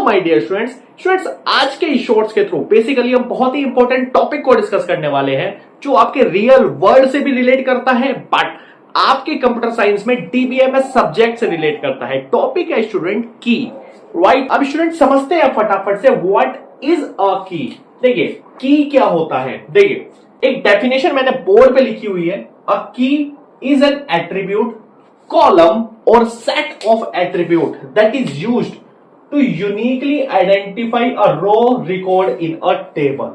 My dear students आज के इस शॉर्ट्स के थ्रू बेसिकली हम बहुत ही इंपॉर्टेंट टॉपिक को डिस्कस करने वाले हैं जो आपके रियल वर्ल्ड से भी रिलेट करता है बट आपके कंप्यूटर साइंस में डीबीएमएस सब्जेक्ट से रिलेट करता है। टॉपिक है स्टूडेंट की, राइट। अब स्टूडेंट समझते हैं फटाफट से व्हाट इज अ की। देखिए की क्या होता है, देखिए एक डेफिनेशन मैंने बोर्ड पे लिखी हुई है। अ की इज एन एट्रीब्यूट, कॉलम और set of attribute that is used to uniquely identify a raw record in a table।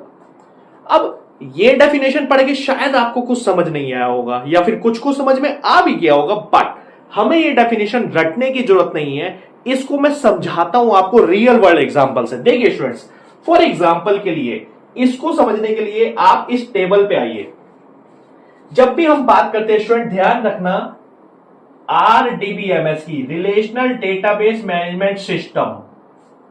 अब ये डेफिनेशन पढ़ के शायद आपको कुछ समझ नहीं आया होगा या फिर कुछ को समझ में आ भी गया होगा, बट हमें ये डेफिनेशन रटने की जरूरत नहीं है। इसको मैं समझाता हूं आपको रियल वर्ल्ड एग्जांपल से। देखिए स्टूडेंट्स, फॉर एग्जांपल के लिए इसको समझने के लिए आप इस टेबल पे आइए। जब भी हम बात करते हैं स्टूडेंट, ध्यान रखना आरडीबीएमएस की, रिलेशनल डेटाबेस मैनेजमेंट सिस्टम।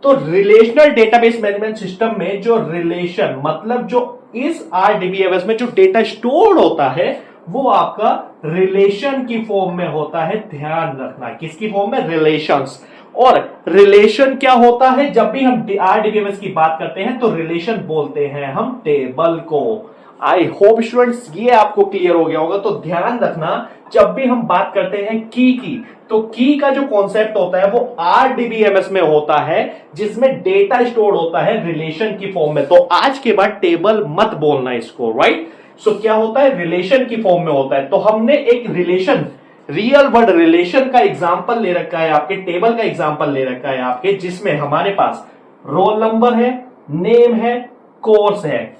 तो रिलेशनल डेटाबेस मैनेजमेंट सिस्टम में जो रिलेशन मतलब जो इस आरडीबीएमएस में जो डेटा स्टोर होता है वो आपका रिलेशन की फॉर्म में होता है। ध्यान रखना किसकी फॉर्म में, रिलेशंस। और रिलेशन क्या होता है, जब भी हम आरडीबीएमएस की बात करते हैं तो रिलेशन बोलते हैं हम टेबल को। आई होप स्टूडेंट्स ये आपको क्लियर हो गया होगा। तो ध्यान रखना जब भी हम बात करते हैं की तो की का जो कॉन्सेप्ट होता है वो आरडीबीएमएस में होता है जिसमें डेटा स्टोर होता है रिलेशन की फॉर्म में। तो आज के बाद टेबल मत बोलना इसको, राइट। सो क्या होता है, रिलेशन की फॉर्म में होता है। तो हमने एक रिलेशन, रियल वर्ल्ड रिलेशन का एग्जांपल ले रखा है, आपके टेबल का एग्जांपल ले रखा है आपके, जिसमें हमारे पास रोल नंबर है, नेम है, कोर्स है।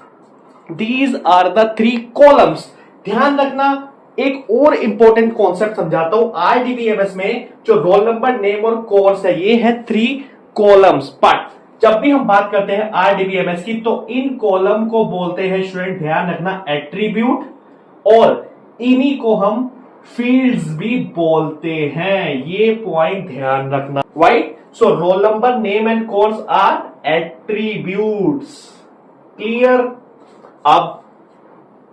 These are the three columns। ध्यान रखना एक और इंपॉर्टेंट कॉन्सेप्ट समझाता हूं। आरडीबीएमएस में जो रोल नंबर, नेम और कोर्स है ये है 3 कॉलम्स। बट जब भी हम बात करते हैं आरडीबीएमएस की तो इन कॉलम को बोलते हैं स्टूडेंट, ध्यान रखना, एट्रीब्यूट, और इन्हीं को हम फील्ड्स भी बोलते हैं। ये पॉइंट ध्यान रखना, right. So roll number, name and course are attributes. Clear. अब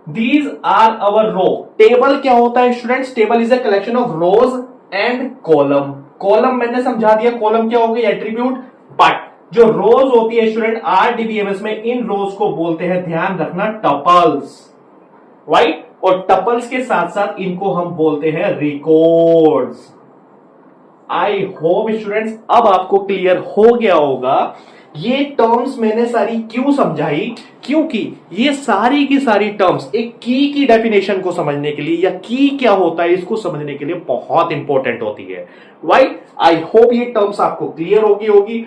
these are our row. Table क्या होता है students, table is a collection of rows and column. Column मैंने समझा दिया, कॉलम क्या हो गई, एट्रीब्यूट। बट जो रोज होती है स्टूडेंट आरडीबीएमएस में, इन रोज को बोलते हैं, ध्यान रखना, टपल्स, राइट। और टपल्स के साथ साथ इनको हम बोलते हैं रिकॉर्ड्स। आई होप स्टूडेंट्स अब आपको क्लियर हो गया होगा। ये टर्म्स मैंने सारी क्यों समझाई, क्योंकि ये सारी की सारी टर्म्स एक की डेफिनेशन को समझने के लिए या की क्या होता है इसको समझने के लिए बहुत इंपॉर्टेंट होती है, राइट। आई होप ये टर्म्स आपको क्लियर होगी।